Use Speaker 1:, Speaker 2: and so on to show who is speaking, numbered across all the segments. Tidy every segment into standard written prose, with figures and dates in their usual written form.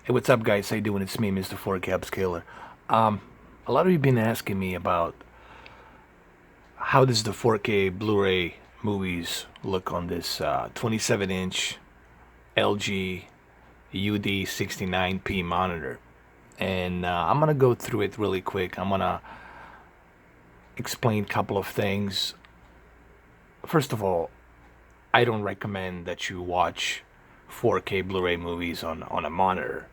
Speaker 1: Hey, what's up, guys? How you doing? It's me, Mr. 4K Upscaler. Um, a lot of you have been asking me about how does the 4K Blu-ray movies look on this 27-inch LG UD69P monitor, and I'm gonna go through it really quick. I'm gonna explain a couple of things. First of all, I don't recommend that you watch 4K Blu-ray movies on a monitor,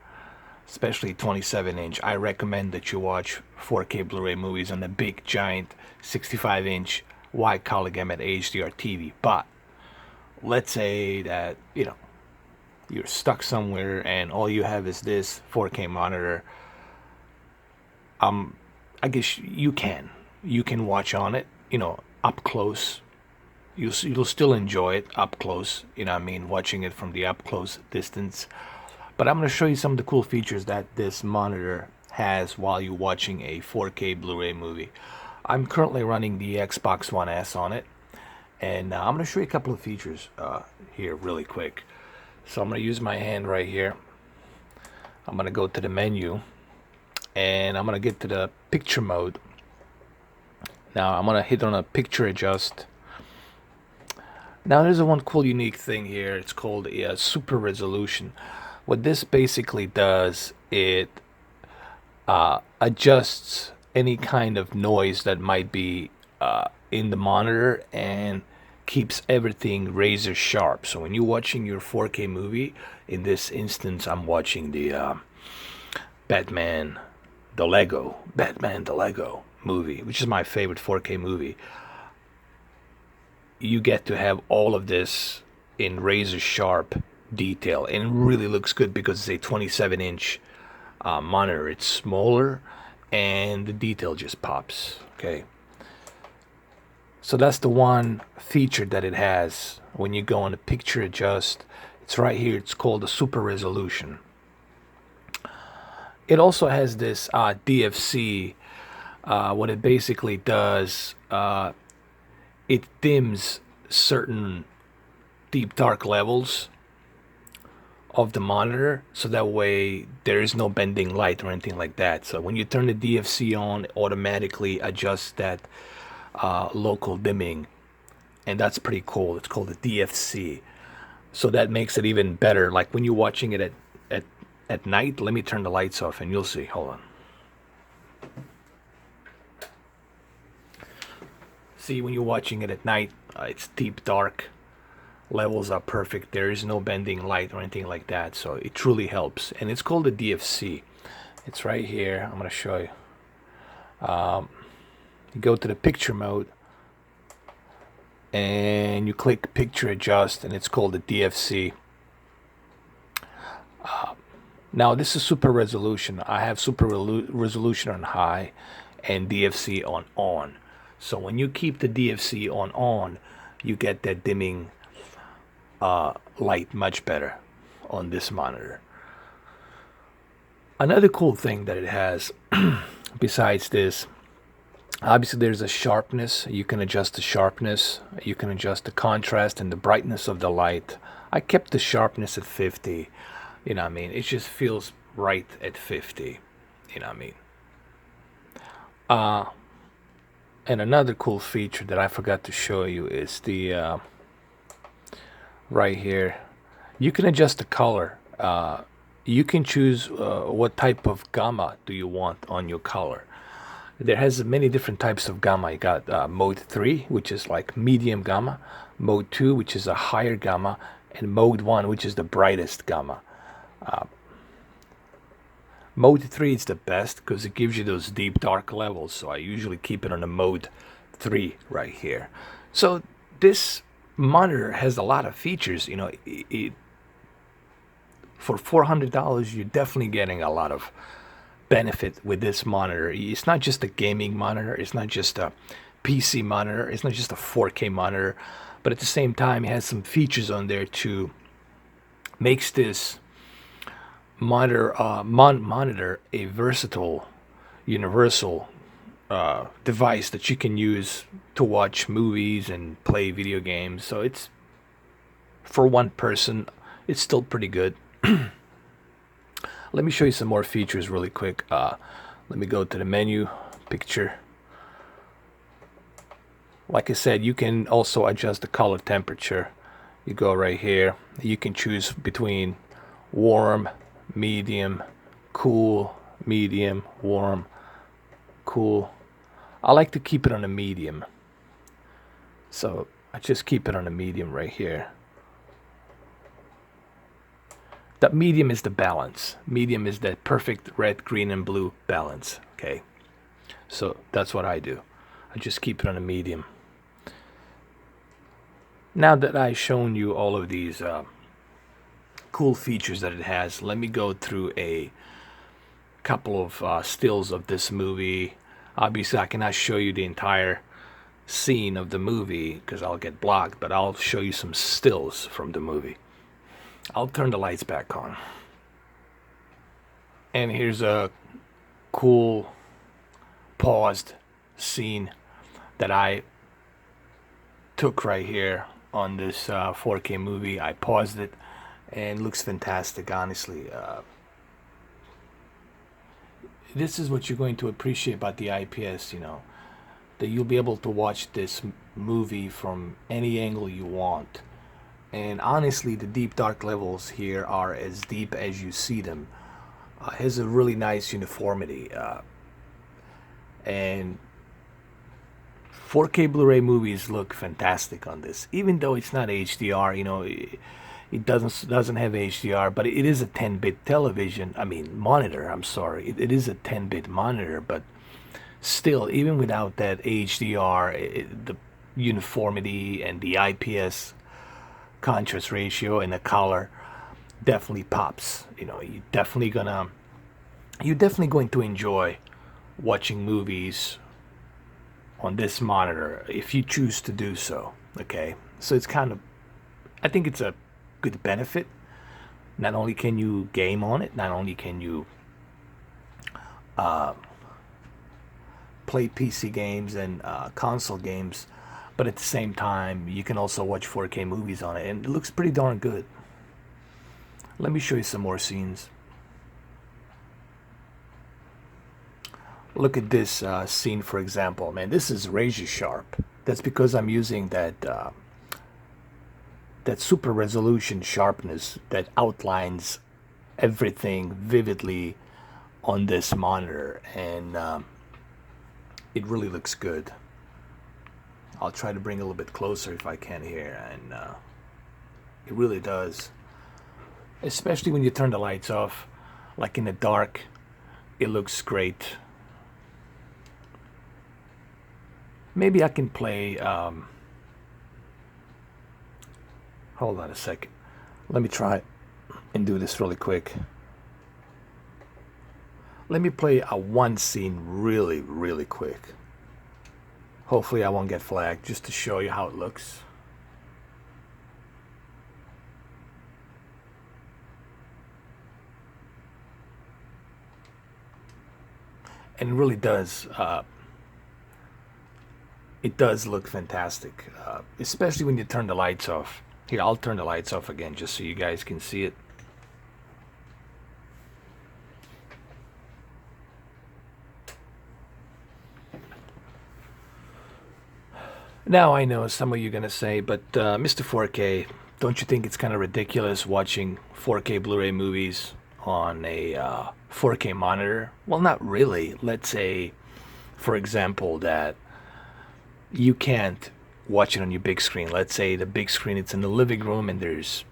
Speaker 1: especially 27-inch. I recommend that you watch 4K Blu-ray movies on a big, giant 65-inch wide color gamut HDR TV. But let's say that, you're stuck somewhere and all you have is this 4K monitor. I guess you can watch on it, up close. You'll still enjoy it up close, watching it from the up close distance. But I'm going to show you some of the cool features that this monitor has while you're watching a 4K Blu-ray movie. I'm currently running the Xbox One S on it, and I'm going to show you a couple of features here really quick. So I'm going to use my hand right here. I'm going to go to the menu, and I'm going to get to the picture mode. Now I'm going to hit on a picture adjust. Now there's a one cool unique thing here. It's called a super resolution. What this basically does, it adjusts any kind of noise that might be in the monitor and keeps everything razor sharp. So when you're watching your 4K movie, in this instance I'm watching the Batman the Lego movie, which is my favorite 4K movie. You get to have all of this in razor sharp detail, and it really looks good because it's a 27-inch monitor. It's smaller and the detail just pops. Okay, so that's the one feature that it has. When you go on the picture adjust, it's right here. It's called the super resolution. It also has this DFC. What it basically does, it dims certain deep dark levels of the monitor, so that way there is no bending light or anything like that. So when you turn the DFC on, it automatically adjusts that local dimming, and that's pretty cool. It's called the DFC, so that makes it even better. Like when you're watching it at night. Let me turn the lights off and you'll see. Hold on. See, when you're watching it at night, it's deep dark. Levels are perfect. There is no bending light or anything like that. So it truly helps. And it's called the DFC. It's right here. I'm going to show you. You go to the picture mode and you click picture adjust, and it's called the DFC. Now this is super resolution. I have super resolution on high and DFC on on. So when you keep the DFC on, you get that dimming light much better on this monitor. Another cool thing that it has, besides this, obviously there's a sharpness. You can adjust the sharpness. You can adjust the contrast and the brightness of the light. I kept the sharpness at 50. It just feels right at 50. And another cool feature that I forgot to show you is the right here. You can adjust the color. You can choose what type of gamma do you want on your color. There has many different types of gamma. You got mode 3, which is like medium gamma, mode 2, which is a higher gamma, and mode 1, which is the brightest gamma. Mode 3 is the best because it gives you those deep dark levels, so I usually keep it on the mode 3 right here. So this monitor has a lot of features. For $400 you're definitely getting a lot of benefit with this monitor. It's not just a gaming monitor, it's not just a PC monitor, it's not just a 4K monitor, but at the same time it has some features on there to makes this monitor a versatile, universal device that you can use to watch movies and play video games. So it's, for one person, it's still pretty good. Let me show you some more features really quick. Let me go to the menu, picture. Like I said, you can also adjust the color temperature. You go right here. You can choose between warm, medium, cool, medium, warm, cool. I like to keep it on a medium. So I just keep it on a medium right here. That medium is the balance. Medium is that perfect red, green, and blue balance. Okay. So that's what I do. I just keep it on a medium. Now that I've shown you all of these cool features that it has, let me go through a couple of stills of this movie. Obviously, I cannot show you the entire scene of the movie because I'll get blocked, but I'll show you some stills from the movie. I'll turn the lights back on. And here's a cool paused scene that I took right here on this 4K movie. I paused it and it looks fantastic, honestly. This is what you're going to appreciate about the IPS, you know, that you'll be able to watch this movie from any angle you want. And honestly, the deep dark levels here are as deep as you see them. It has a really nice uniformity. And 4K Blu-ray movies look fantastic on this. Even though it's not HDR, you know, it doesn't have HDR, but it is a 10-bit television. I mean, monitor. I'm sorry, it is a 10-bit monitor, but still, even without that HDR, the uniformity and the IPS contrast ratio and the color definitely pops. You know, you're definitely going to enjoy watching movies on this monitor if you choose to do so. Okay, so it's kind of, I think it's a good benefit. Not only can you game on it, not only can you play PC games and console games, but at the same time you can also watch 4K movies on it, and it looks pretty darn good. Let me show you some more scenes. Look at this scene, for example. Man, this is razor sharp. That's because I'm using that super resolution sharpness that outlines everything vividly on this monitor, and it really looks good. I'll try to bring a little bit closer if I can here, and it really does. Especially when you turn the lights off, like in the dark, it looks great. Maybe I can play, hold on a second. Let me try and do this really quick. Let me play a one scene really, really quick. Hopefully I won't get flagged, just to show you how it looks. And it really does, it does look fantastic, especially when you turn the lights off. Here, I'll turn the lights off again just so you guys can see it. Now I know some of you are going to say, but Mr. 4K, don't you think it's kind of ridiculous watching 4K Blu-ray movies on a 4K monitor? Well, not really. Let's say, for example, that you can't watch it on your big screen. Let's say the big screen, it's in the living room and there's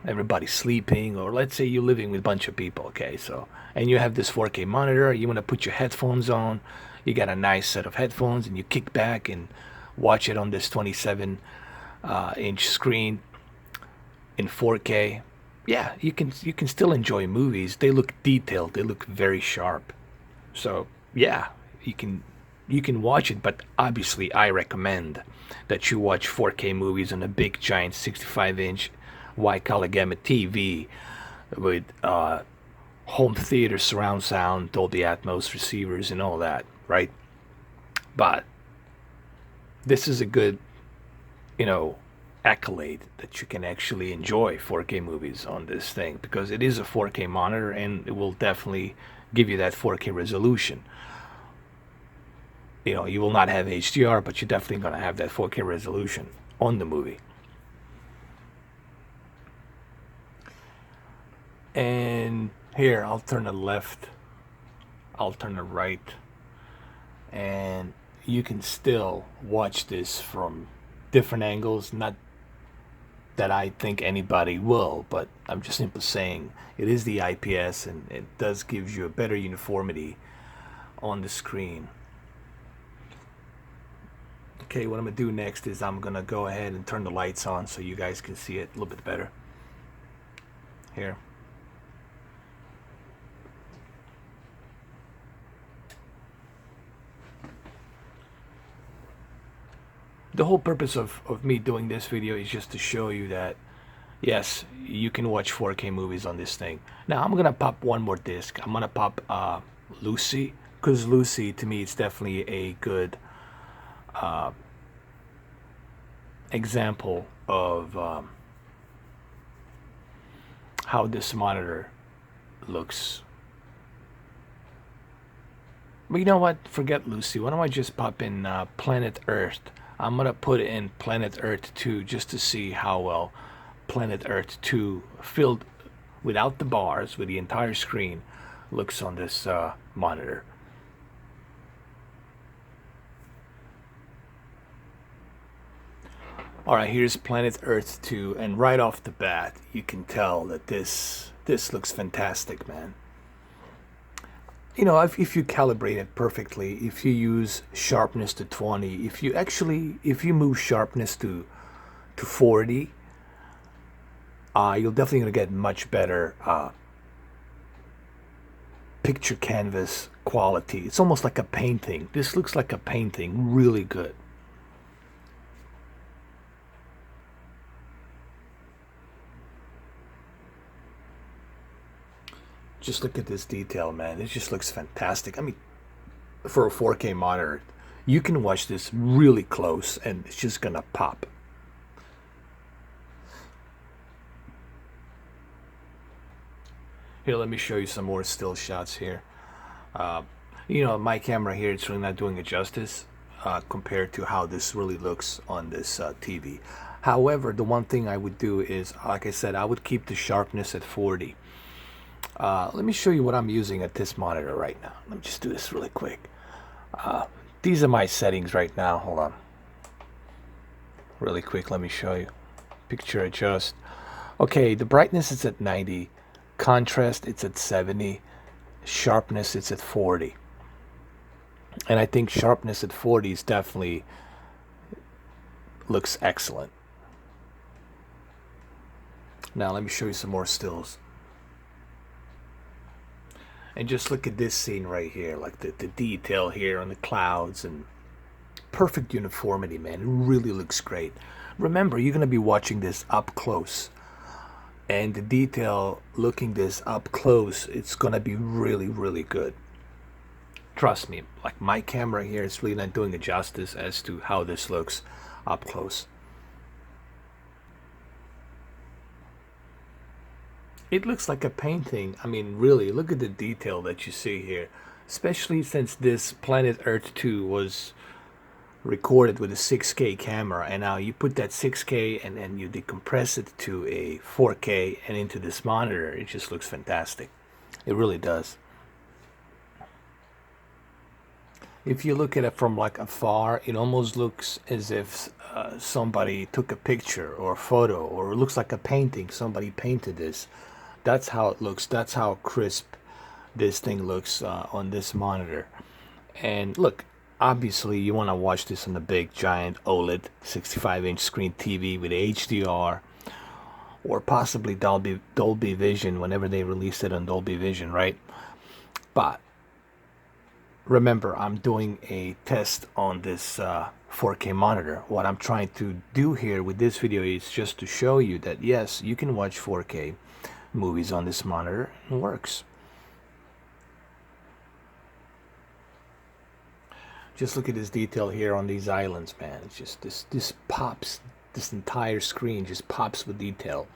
Speaker 1: everybody sleeping, or let's say you're living with a bunch of people, okay? So, and you have this 4K monitor, you want to put your headphones on, you got a nice set of headphones, and you kick back and watch it on this 27-inch screen in 4K. Yeah, you can still enjoy movies. They look detailed, they look very sharp. So yeah, you can watch it, but obviously I recommend that you watch 4K movies on a big giant 65-inch wide color gamut TV with home theater surround sound, Dolby Atmos receivers and all that, right? But this is a good, you know, accolade that you can actually enjoy 4K movies on this thing, because it is a 4K monitor and it will definitely give you that 4K resolution. You know, you will not have HDR, but you're definitely going to have that 4K resolution on the movie. And here, I'll turn the left, I'll turn the right, and you can still watch this from different angles. Not that I think anybody will, but I'm just simply saying it is the IPS, and it does give you a better uniformity on the screen. Okay, what I'm gonna do next is I'm gonna go ahead and turn the lights on so you guys can see it a little bit better. Here. The whole purpose of me doing this video is just to show you that yes, you can watch 4K movies on this thing. Now I'm gonna pop one more disc. I'm gonna pop Lucy, because Lucy to me is definitely a good example of how this monitor looks. But you know what? Forget Lucy. Why don't I just pop in Planet Earth? I'm gonna put in Planet Earth 2 just to see how well Planet Earth 2 filled without the bars, with the entire screen, looks on this monitor. Alright, here's Planet Earth 2, and right off the bat you can tell that this looks fantastic, man. You know, if you calibrate it perfectly, if you use sharpness to 20, if you move sharpness to 40, you're definitely gonna get much better picture canvas quality. It's almost like a painting. This looks like a painting, really good. Just look at this detail, man. It just looks fantastic. I mean, for a 4K monitor, you can watch this really close and it's just gonna pop. Here, let me show you some more still shots here. You know, my camera here, it's really not doing it justice compared to how this really looks on this TV. However, the one thing I would do is, like I said, I would keep the sharpness at 40. Let me show you what I'm using at this monitor right now. Let me just do this really quick. These are my settings right now. Hold on. Really quick, let me show you. Picture adjust. Okay, the brightness is at 90. Contrast, it's at 70. Sharpness, it's at 40. And I think sharpness at 40 is definitely looks excellent. Now let me show you some more stills. And just look at this scene right here, like the detail here on the clouds, and perfect uniformity, man. It really looks great. Remember, you're going to be watching this up close, and the detail looking this up close, it's going to be really, really good. Trust me, like my camera here is really not doing it justice as to how this looks up close. It looks like a painting. I mean, really, look at the detail that you see here. Especially since this Planet Earth 2 was recorded with a 6K camera, and now you put that 6K and then you decompress it to a 4K and into this monitor. It just looks fantastic. It really does. If you look at it from like afar, it almost looks as if somebody took a picture or a photo, or it looks like a painting. Somebody painted this. That's how it looks. That's how crisp this thing looks on this monitor. And look, obviously you want to watch this on the big giant OLED 65-inch screen TV with HDR, or possibly Dolby Vision whenever they release it on Dolby Vision, right? But remember, I'm doing a test on this 4K monitor. What I'm trying to do here with this video is just to show you that yes, you can watch 4K movies on this monitor. It works. Just look at this detail here on these islands, man. It's just this pops this entire screen just pops with detail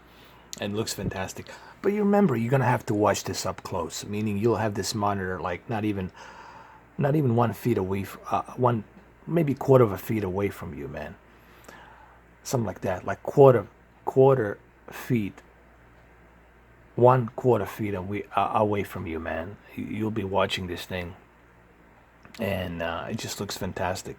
Speaker 1: and looks fantastic. But you remember, you're gonna have to watch this up close, meaning you'll have this monitor like not even 1 feet away, one maybe quarter of a feet away from you, man. Something like that, like quarter feet, 1/4 feet away from you, man. You'll be watching this thing, and it just looks fantastic.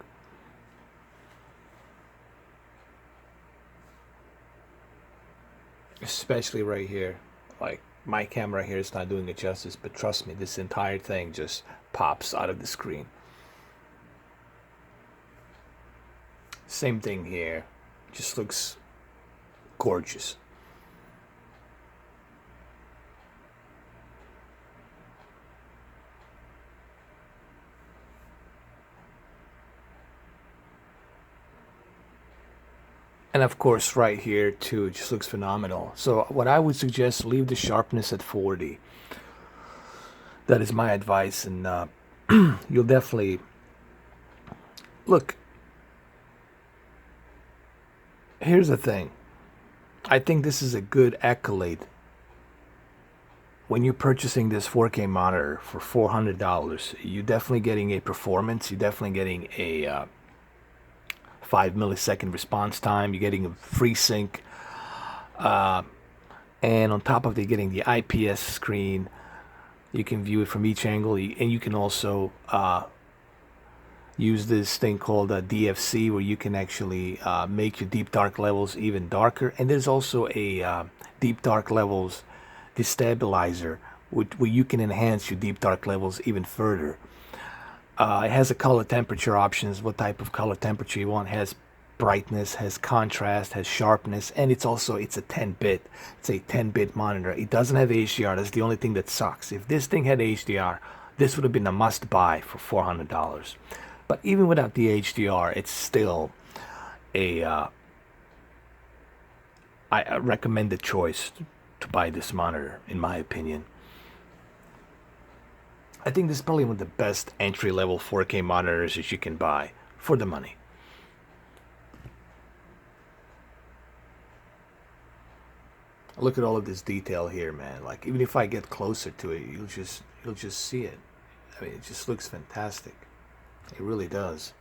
Speaker 1: Especially right here, like my camera here is not doing it justice, but trust me, this entire thing just pops out of the screen. Same thing here, just looks gorgeous. And of course, right here too, it just looks phenomenal. So what I would suggest, leave the sharpness at 40. That is my advice, and you'll definitely look. Here's the thing. I think this is a good accolade when you're purchasing this 4K monitor for $400. You're definitely getting a performance. You're definitely getting a 5 millisecond response time. You're getting a FreeSync, and on top of it, getting the IPS screen. You can view it from each angle, and you can also use this thing called a DFC, where you can actually make your deep dark levels even darker. And there's also a deep dark levels destabilizer, where you can enhance your deep dark levels even further. It has a color temperature options, what type of color temperature you want. It has brightness, has contrast, has sharpness, and it's a 10-bit. It's a 10-bit monitor. It doesn't have HDR. That's the only thing that sucks. If this thing had HDR, this would have been a must-buy for $400. But even without the HDR, it's still a I recommended choice to buy this monitor, in my opinion. I think this is probably one of the best entry-level 4K monitors that you can buy for the money. Look at all of this detail here, man. Like, even if I get closer to it, you'll just see it. I mean, it just looks fantastic. It really does.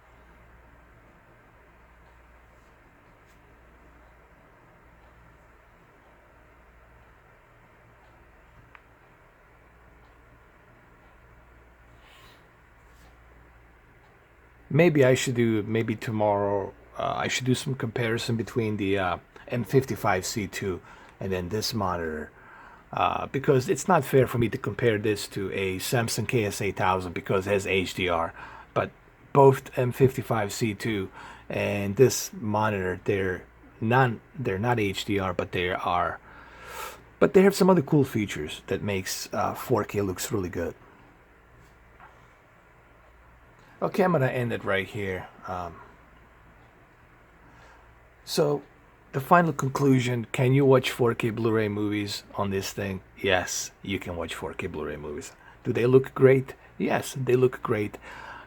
Speaker 1: Maybe tomorrow, I should do some comparison between the M55C2 and then this monitor, because it's not fair for me to compare this to a Samsung KS8000 because it has HDR. But both M55C2 and this monitor, they're not HDR, but they have some other cool features that makes 4K looks really good. Okay, I'm gonna end it right here. So, the final conclusion: can you watch 4K Blu-ray movies on this thing? Yes, you can watch 4K Blu-ray movies. Do they look great? Yes, they look great.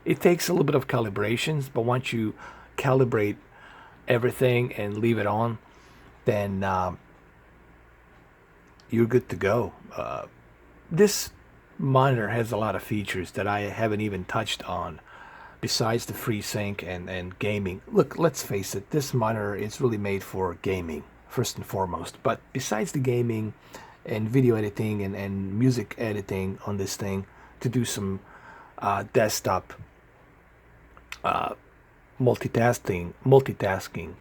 Speaker 1: It takes a little bit of calibrations, but once you calibrate everything and leave it on, then you're good to go. This monitor has a lot of features that I haven't even touched on, besides the FreeSync and gaming. Look, let's face it, this monitor is really made for gaming, first and foremost. But besides the gaming and video editing and music editing on this thing, to do some desktop multitasking,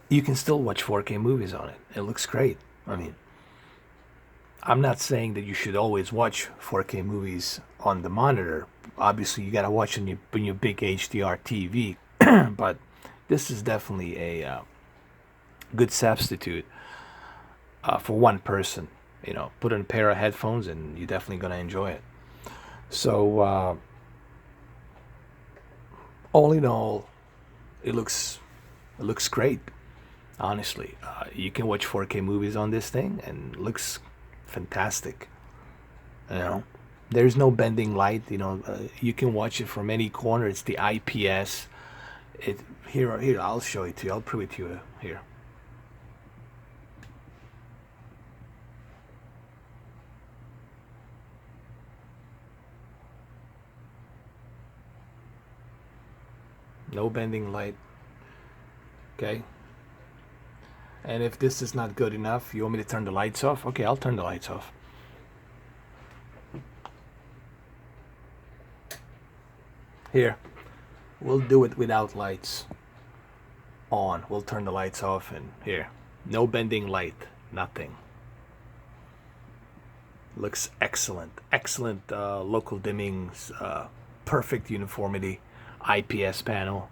Speaker 1: you can still watch 4K movies on it. It looks great. I mean, I'm not saying that you should always watch 4K movies on the monitor. Obviously, you gotta watch on your big HDR TV. But this is definitely a good substitute for one person. You know, put on a pair of headphones and you're definitely gonna enjoy it. So, all in all, it looks great. Honestly, you can watch 4K movies on this thing and it looks fantastic. You know, there's no bending light. You know, you can watch it from any corner. It's the IPS. It here I'll show it to you. I'll prove it to you here. No bending light. Okay. And if this is not good enough, you want me to turn the lights off? Okay, I'll turn the lights off. Here, we'll do it without lights on. We'll turn the lights off, and here, no bending light, nothing. Looks excellent. Excellent local dimmings, perfect uniformity, IPS panel.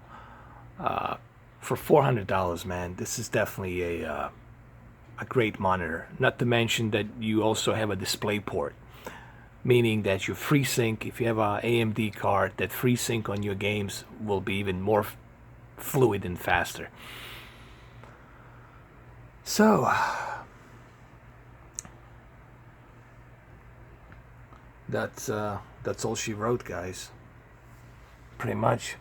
Speaker 1: For $400, man, this is definitely a great monitor. Not to mention that you also have a display port, meaning that your Freesync, if you have a AMD card, that Freesync on your games will be even more fluid and faster. So that's all she wrote, guys. Pretty much.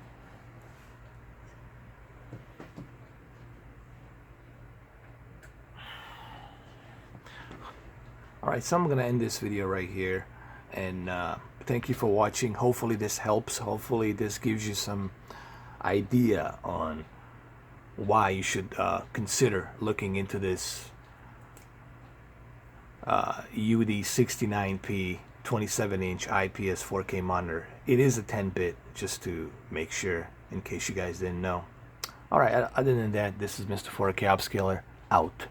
Speaker 1: Alright, so I'm going to end this video right here, and thank you for watching. Hopefully this helps. Hopefully this gives you some idea on why you should consider looking into this UD69P 27-inch IPS 4K monitor. It is a 10-bit, just to make sure, in case you guys didn't know. Alright, other than that, this is Mr. 4K Upscaler, out.